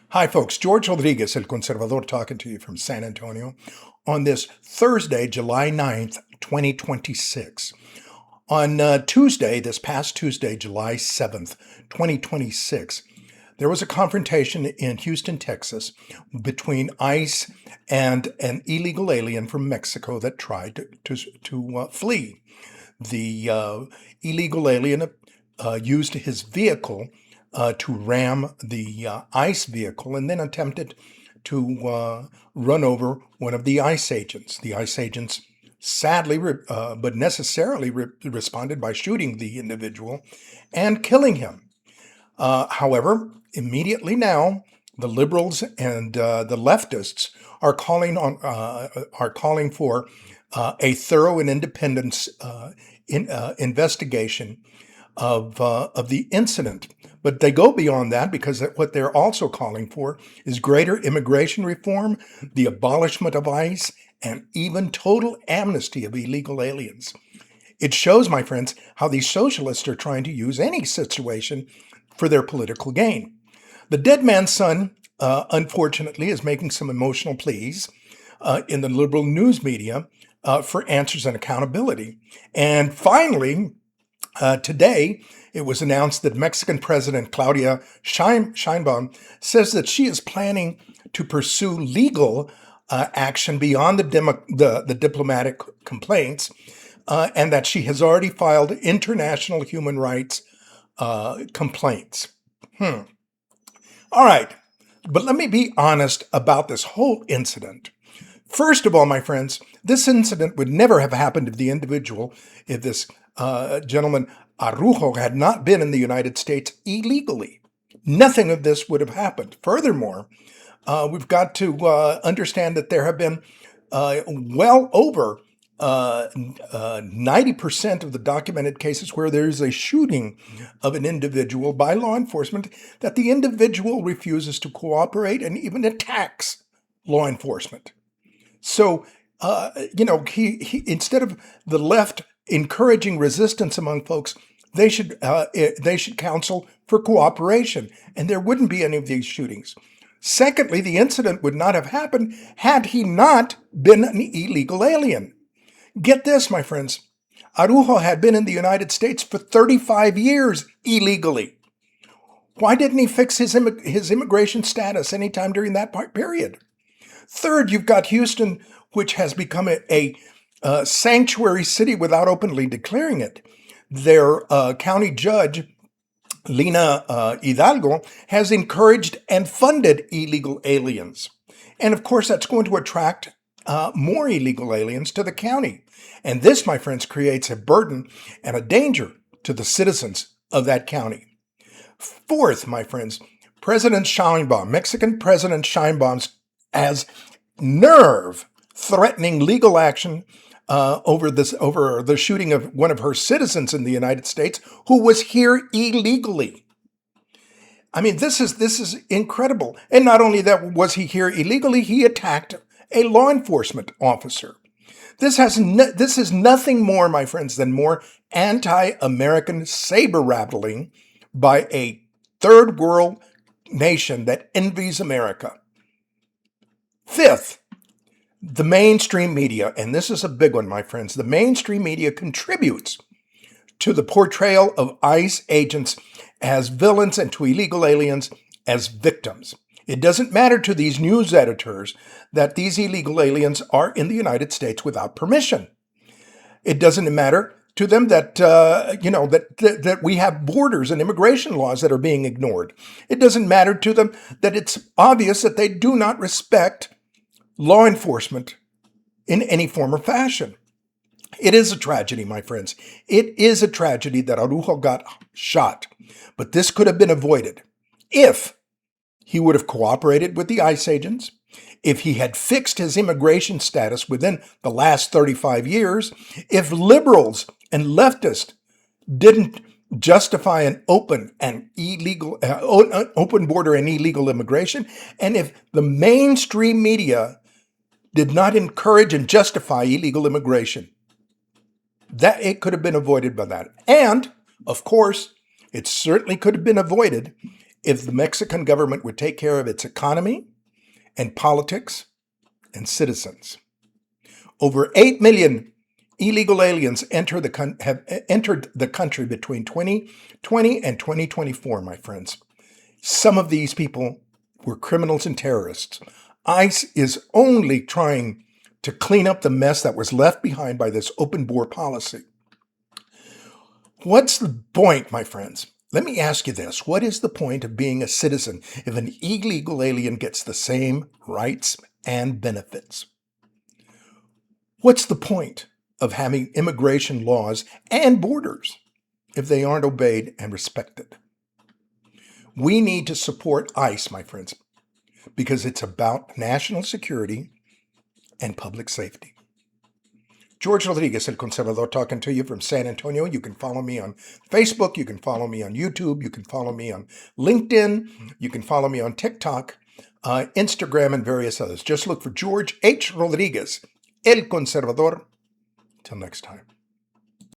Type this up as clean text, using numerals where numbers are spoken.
Hi, folks. George Rodriguez, El Conservador, talking to you from San Antonio on this Thursday, July 9th, 2026. On Tuesday, this past Tuesday, July 7th, 2026, there was a confrontation in Houston, Texas, between ICE and an illegal alien from Mexico that tried to flee. The illegal alien used his vehicle to ram the ICE vehicle and then attempted to run over one of the ICE agents. The ICE agents sadly, but necessarily responded by shooting the individual and killing him. However, immediately now, the liberals and the leftists are calling for a thorough and independent investigation of the incident. But they go beyond that because what they're also calling for is greater immigration reform, the abolishment of ICE, and even total amnesty of illegal aliens. It shows, my friends, how these socialists are trying to use any situation for their political gain. The dead man's son, unfortunately, is making some emotional pleas in the liberal news media for answers and accountability. And finally, today, it was announced that Mexican President Claudia Sheinbaum says that she is planning to pursue legal action beyond the diplomatic complaints, and that she has already filed international human rights complaints. All right, but let me be honest about this whole incident. First of all, my friends, this incident would never have happened if this gentleman Araujo had not been in the United States illegally. Nothing of this would have happened. Furthermore, we've got to understand that there have been well over 90% of the documented cases where there is a shooting of an individual by law enforcement that the individual refuses to cooperate and even attacks law enforcement. So, he instead of the left encouraging resistance among folks, they should counsel for cooperation, and there wouldn't be any of these shootings. Secondly, the incident would not have happened had he not been an illegal alien. Get this, my friends. Araujo had been in the United States for 35 years illegally. Why didn't he fix his immigration status anytime during that period? Third, you've got Houston, which has become a sanctuary city without openly declaring it. Their county judge, Lina Hidalgo, has encouraged and funded illegal aliens. And of course, that's going to attract more illegal aliens to the county. And this, my friends, creates a burden and a danger to the citizens of that county. Fourth, my friends, Mexican President Sheinbaum has nerve threatening legal action over the shooting of one of her citizens in the United States who was here illegally. I mean, this is incredible. And not only that, was he here illegally, he attacked a law enforcement officer. This is nothing more, my friends, than more anti-American saber-rattling by a third world nation that envies America. Fifth, the mainstream media, and this is a big one, my friends, the mainstream media contributes to the portrayal of ICE agents as villains and to illegal aliens as victims. It doesn't matter to these news editors that these illegal aliens are in the United States without permission. It doesn't matter to them that that we have borders and immigration laws that are being ignored. It doesn't matter to them that it's obvious that they do not respect law enforcement in any form or fashion. It is a tragedy, my friends. It is a tragedy that Araujo got shot, but this could have been avoided if he would have cooperated with the ICE agents, if he had fixed his immigration status within the last 35 years, if liberals and leftists didn't justify an open border and illegal immigration, and if the mainstream media did not encourage and justify illegal immigration. That it could have been avoided by that. And, of course, it certainly could have been avoided if the Mexican government would take care of its economy and politics and citizens. Over 8 million illegal aliens have entered the country between 2020 and 2024, my friends. Some of these people were criminals and terrorists. ICE is only trying to clean up the mess that was left behind by this open border policy. What's the point, my friends? Let me ask you this. What is the point of being a citizen if an illegal alien gets the same rights and benefits? What's the point of having immigration laws and borders if they aren't obeyed and respected? We need to support ICE, my friends, because it's about national security and public safety. George Rodriguez, El Conservador, talking to you from San Antonio. You can follow me on Facebook. You can follow me on YouTube. You can follow me on LinkedIn. You can follow me on TikTok, Instagram, and various others. Just look for George H. Rodriguez, El Conservador. Till next time.